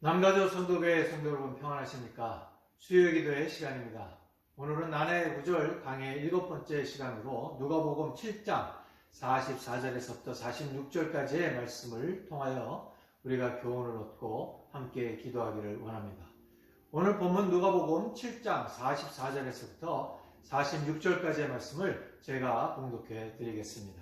남가주 성도교회 성도 여러분 평안하십니까? 수요기도의 시간입니다. 오늘은 난해의 구절 강의 7번째 시간으로 누가복음 7장 44절에서부터 46절까지의 말씀을 통하여 우리가 교훈을 얻고 함께 기도하기를 원합니다. 오늘 본문 누가복음 7장 44절에서부터 46절까지의 말씀을 제가 봉독해 드리겠습니다.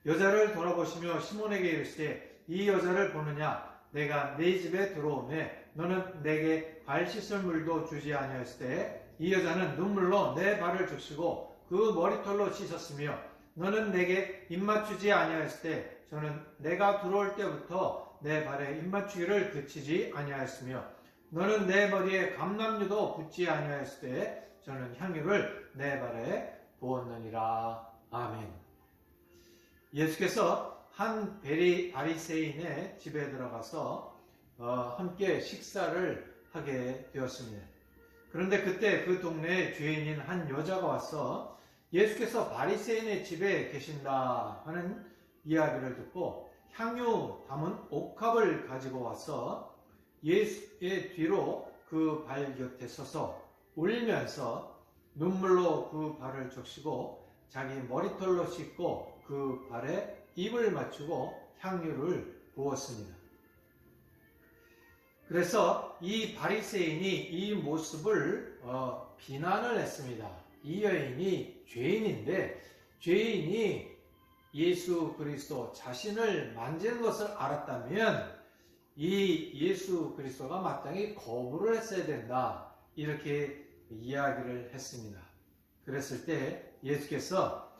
여자를 돌아보시며 시몬에게 이르시되 이 여자를 보느냐? 내가 네 집에 들어오매 너는 내게 발 씻을 물도 주지 아니하였을 때 이 여자는 눈물로 내 발을 적시고 그 머리털로 씻었으며 너는 내게 입맞추지 아니하였을 때 저는 내가 들어올 때부터 내 발에 입맞추기를 그치지 아니하였으며 너는 내 머리에 감람유도 붓지 아니하였을 때 저는 향유를 내 발에 부었느니라. 아멘. 예수께서 한 바리새인의 집에 들어가서 함께 식사를 하게 되었습니다. 그런데 그때 그 동네에 죄인인 한 여자가 와서 예수께서 바리새인의 집에 계신다 하는 이야기를 듣고 향유 담은 옥합을 가지고 와서 예수의 뒤로 그 발 곁에 서서 울면서 눈물로 그 발을 적시고 자기 머리털로 씻고 그 발에 입을 맞추고 향유를 부었습니다. 그래서 이 바리새인이 이 모습을 비난을 했습니다. 이 여인이 죄인인데 죄인이 예수 그리스도 자신을 만지는 것을 알았다면 이 예수 그리스도가 마땅히 거부를 했어야 된다. 이렇게 이야기를 했습니다. 그랬을 때 예수께서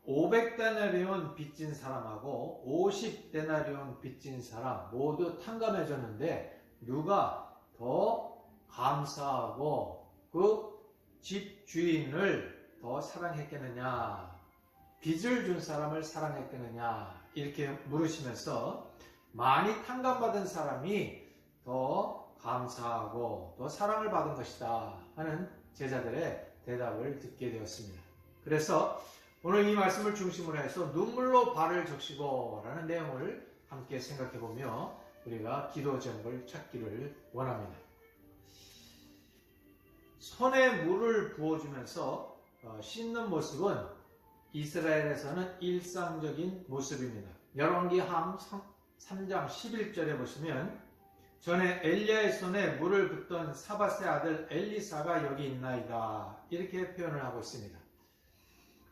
500데나리온 빚진 사람하고 50데나리온 빚진 사람 모두 탕감해 줬는데 누가 더 감사하고 그 집 주인을 더 사랑했겠느냐, 빚을 준 사람을 사랑했겠느냐 이렇게 물으시면서 많이 탕감받은 사람이 더 감사하고 더 사랑을 받은 것이다 하는 제자들의 대답을 듣게 되었습니다. 그래서 오늘 이 말씀을 중심으로 해서 눈물로 발을 적시고 라는 내용을 함께 생각해보며 우리가 기도 제목을 찾기를 원합니다. 손에 물을 부어주면서 씻는 모습은 이스라엘에서는 일상적인 모습입니다. 열왕기하 3장 11절에 보시면 전에 엘리야의 손에 물을 붓던 사밧의 아들 엘리사가 여기 있나이다 이렇게 표현을 하고 있습니다.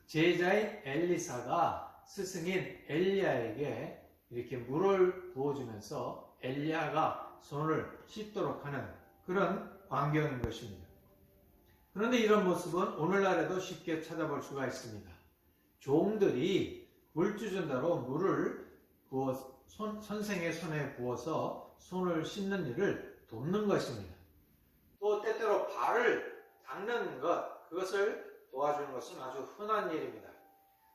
제자인 엘리사가 스승인 엘리야에게 이렇게 물을 부어주면서 엘리야가 손을 씻도록 하는 그런 광경인 것입니다. 그런데 이런 모습은 오늘날에도 쉽게 찾아볼 수가 있습니다. 종들이 물주전자로 물을 부어 선생의 손에 부어서 손을 씻는 일을 돕는 것입니다. 또 때때로 발을 닦는 것, 그것을 도와주는 것은 아주 흔한 일입니다.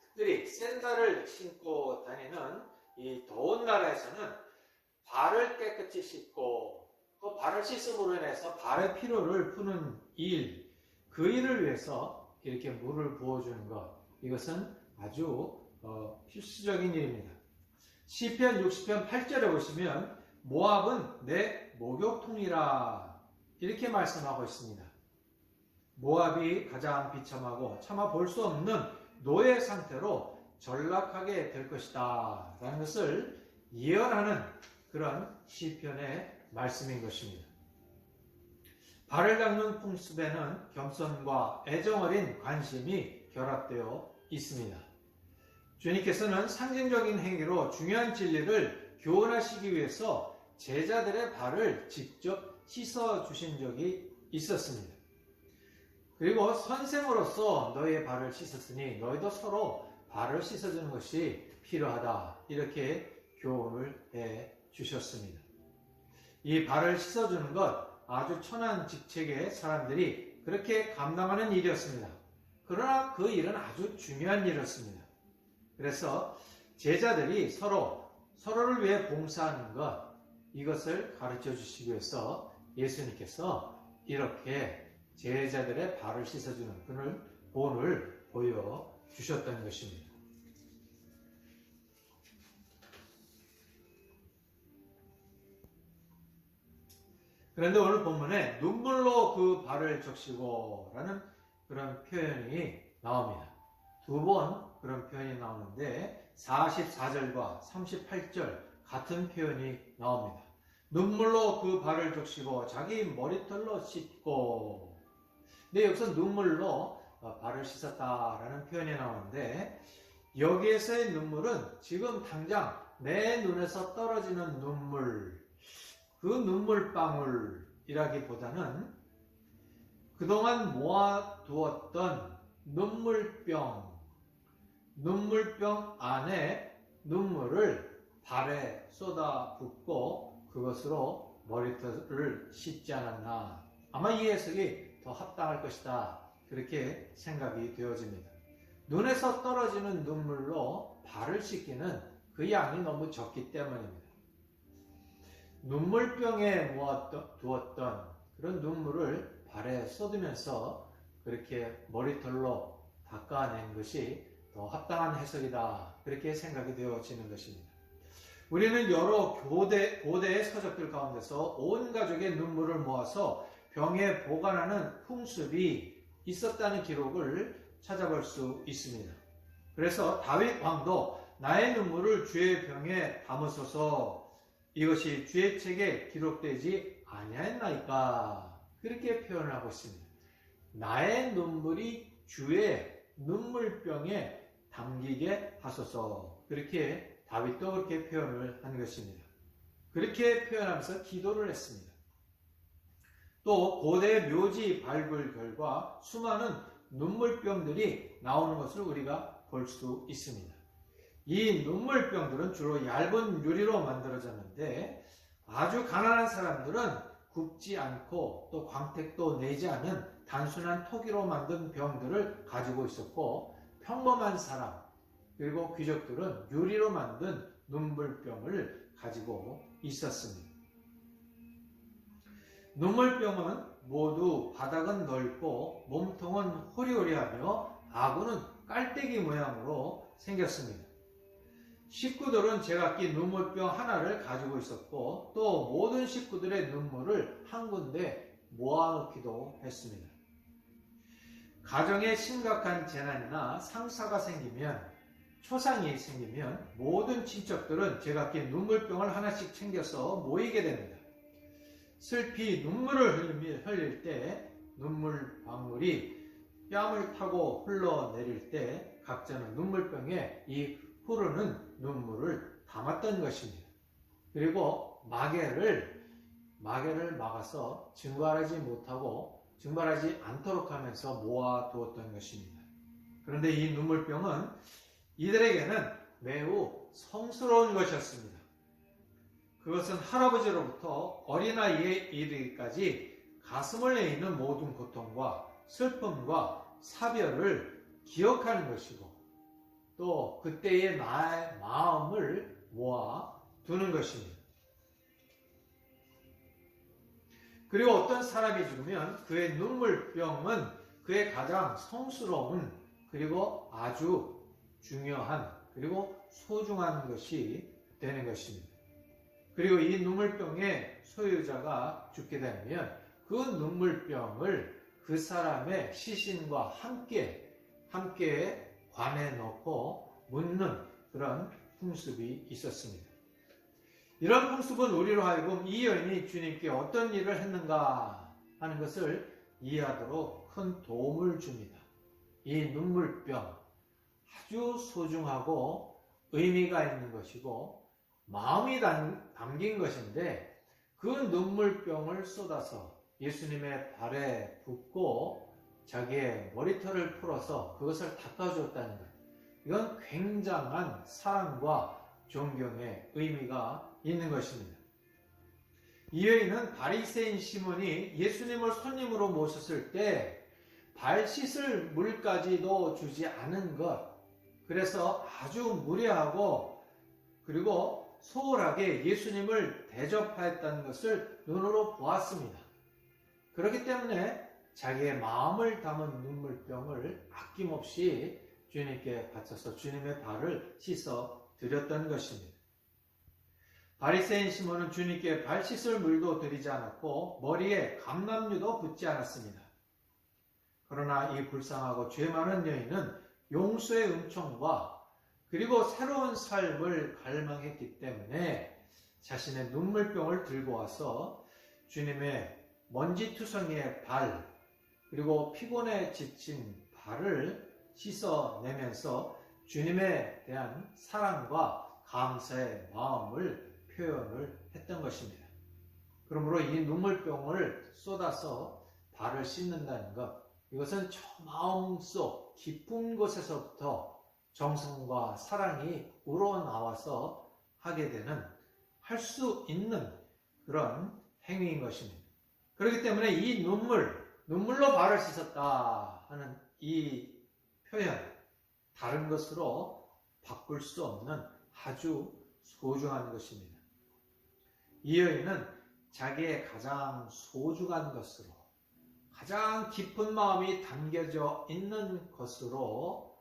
특별히 샌들을 신고 다니는 이 더운 나라에서는 발을 깨끗이 씻고 또 발을 씻음으로 인해서 발의 피로를 푸는 일, 그 일을 위해서 이렇게 물을 부어주는 것, 이것은 아주 필수적인 일입니다. 시편 60편 8절에 보시면 모압은 내 목욕통이라 이렇게 말씀하고 있습니다. 모압이 가장 비참하고 차마 볼 수 없는 노예 상태로 전락하게 될 것이다 라는 것을 예언하는 그런 시편의 말씀인 것입니다. 발을 닦는 풍습에는 겸손과 애정어린 관심이 결합되어 있습니다. 주님께서는 상징적인 행위로 중요한 진리를 교훈하시기 위해서 제자들의 발을 직접 씻어주신 적이 있었습니다. 그리고 선생으로서 너희의 발을 씻었으니 너희도 서로 발을 씻어주는 것이 필요하다 이렇게 교훈을 해 주셨습니다. 이 발을 씻어주는 것 아주 천한 직책의 사람들이 그렇게 감당하는 일이었습니다. 그러나 그 일은 아주 중요한 일이었습니다. 그래서 제자들이 서로를 위해 봉사하는 것, 이것을 가르쳐 주시기 위해서 예수님께서 이렇게 제자들의 발을 씻어주는 그런 본을 보여주셨다는 것입니다. 그런데 오늘 본문에 눈물로 그 발을 적시고 라는 그런 표현이 나옵니다. 두 번 그런 표현이 나오는데 44절과 38절 같은 표현이 나옵니다. 눈물로 그 발을 적시고 자기 머리털로 씻고. 근데 여기서 눈물로 발을 씻었다라는 표현이 나오는데 여기에서의 눈물은 지금 당장 내 눈에서 떨어지는 눈물, 그 눈물방울이라기보다는 그동안 모아두었던 눈물병 안에 눈물을 발에 쏟아붓고 그것으로 머리털을 씻지 않았나. 아마 이 해석이 더 합당할 것이다. 그렇게 생각이 되어집니다. 눈에서 떨어지는 눈물로 발을 씻기는 그 양이 너무 적기 때문입니다. 눈물병에 모아두었던 그런 눈물을 발에 쏟으면서 그렇게 머리털로 닦아낸 것이 더 합당한 해석이다. 그렇게 생각이 되어지는 것입니다. 우리는 여러 고대의 서적들 가운데서 온 가족의 눈물을 모아서 병에 보관하는 풍습이 있었다는 기록을 찾아볼 수 있습니다. 그래서 다윗 왕도 나의 눈물을 주의 병에 담으소서 이것이 주의 책에 기록되지 아니하였나이까 그렇게 표현을 하고 있습니다. 나의 눈물이 주의 눈물병에 담기게 하소서 그렇게 다윗도 그렇게 표현을 한 것입니다. 그렇게 표현하면서 기도를 했습니다. 또 고대 묘지 발굴 결과 수많은 눈물병들이 나오는 것을 우리가 볼 수 있습니다. 이 눈물병들은 주로 얇은 유리로 만들어졌는데 아주 가난한 사람들은 굽지 않고 또 광택도 내지 않은 단순한 토기로 만든 병들을 가지고 있었고 평범한 사람 그리고 귀족들은 유리로 만든 눈물병을 가지고 있었습니다. 눈물병은 모두 바닥은 넓고 몸통은 호리호리하며 아구는 깔때기 모양으로 생겼습니다. 식구들은 제각기 눈물병 하나를 가지고 있었고 또 모든 식구들의 눈물을 한 군데 모아놓기도 했습니다. 가정에 심각한 재난이나 상사가 생기면 초상이 생기면 모든 친척들은 제각기 눈물병을 하나씩 챙겨서 모이게 됩니다. 슬피 눈물을 흘릴 때 눈물 방울이 뺨을 타고 흘러내릴 때 각자는 눈물병에 이 흐르는 눈물을 담았던 것입니다. 그리고 마개를 막아서 증발하지 않도록 하면서 모아두었던 것입니다. 그런데 이 눈물병은 이들에게는 매우 성스러운 것이었습니다. 그것은 할아버지로부터 어린아이에 이르기까지 가슴을 내있는 모든 고통과 슬픔과 사별을 기억하는 것이고 또 그때의 나의 마음을 모아두는 것입니다. 그리고 어떤 사람이 죽으면 그의 눈물병은 그의 가장 성스러운 그리고 아주 중요한 그리고 소중한 것이 되는 것입니다. 그리고 이 눈물병의 소유자가 죽게 되면 그 눈물병을 그 사람의 시신과 함께 관에 넣고 묻는 그런 풍습이 있었습니다. 이런 풍습은 우리로 하여금 이 여인이 주님께 어떤 일을 했는가 하는 것을 이해하도록 큰 도움을 줍니다. 이 눈물병 아주 소중하고 의미가 있는 것이고 마음이 담긴 것인데 그 눈물병을 쏟아서 예수님의 발에 붓고 자기의 머리털을 풀어서 그것을 닦아주었다는 것. 이건 굉장한 사랑과 존경의 의미가 있는 것입니다. 이 여인은 바리새인 시몬이 예수님을 손님으로 모셨을 때 발 씻을 물까지도 주지 않은 것. 그래서 아주 무례하고 그리고 소홀하게 예수님을 대접하였다는 것을 눈으로 보았습니다. 그렇기 때문에 자기의 마음을 담은 눈물병을 아낌없이 주님께 바쳐서 주님의 발을 씻어 드렸던 것입니다. 바리새인 시몬은 주님께 발 씻을 물도 드리지 않았고 머리에 감람류도 붓지 않았습니다. 그러나 이 불쌍하고 죄 많은 여인은 용서의 은총과 그리고 새로운 삶을 갈망했기 때문에 자신의 눈물병을 들고 와서 주님의 먼지투성이의 발, 그리고 피곤에 지친 발을 씻어내면서 주님에 대한 사랑과 감사의 마음을 표현을 했던 것입니다. 그러므로 이 눈물병을 쏟아서 발을 씻는다는 것, 이것은 저 마음속 깊은 곳에서부터 정성과 사랑이 우러나와서 하게 되는, 할 수 있는 그런 행위인 것입니다. 그렇기 때문에 이 눈물로 발을 씻었다 하는 이 표현, 다른 것으로 바꿀 수 없는 아주 소중한 것입니다. 이 여인은 자기의 가장 소중한 것으로, 가장 깊은 마음이 담겨져 있는 것으로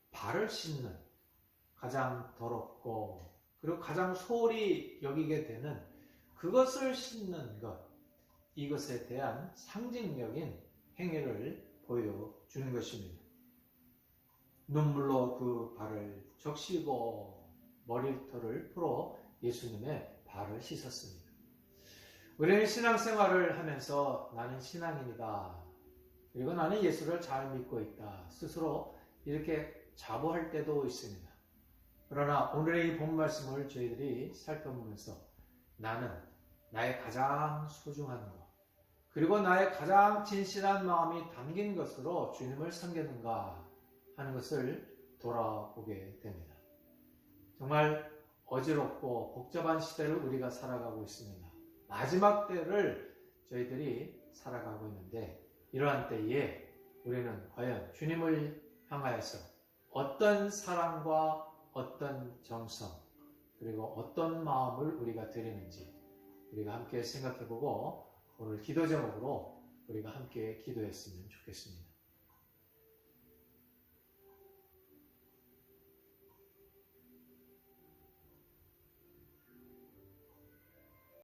발을 씻는, 가장 더럽고 그리고 가장 소홀히 여기게 되는 그것을 씻는 것, 이것에 대한 상징적인 행위를 보여주는 것입니다. 눈물로 그 발을 적시고 머리털을 풀어 예수님의 발을 씻었습니다. 우리는 신앙생활을 하면서 나는 신앙인이다, 그리고 나는 예수를 잘 믿고 있다, 스스로 이렇게 자부할 때도 있습니다. 그러나 오늘의 이 본 말씀을 저희들이 살펴보면서 나는 나의 가장 소중한 것, 그리고 나의 가장 진실한 마음이 담긴 것으로 주님을 섬겼는가 하는 것을 돌아보게 됩니다. 정말 어지럽고 복잡한 시대를 우리가 살아가고 있습니다. 마지막 때를 저희들이 살아가고 있는데, 이러한 때에 우리는 과연 주님을 향하여서 어떤 사랑과 어떤 정성, 그리고 어떤 마음을 우리가 드리는지 우리가 함께 생각해보고 오늘 기도 제목으로 우리가 함께 기도했으면 좋겠습니다.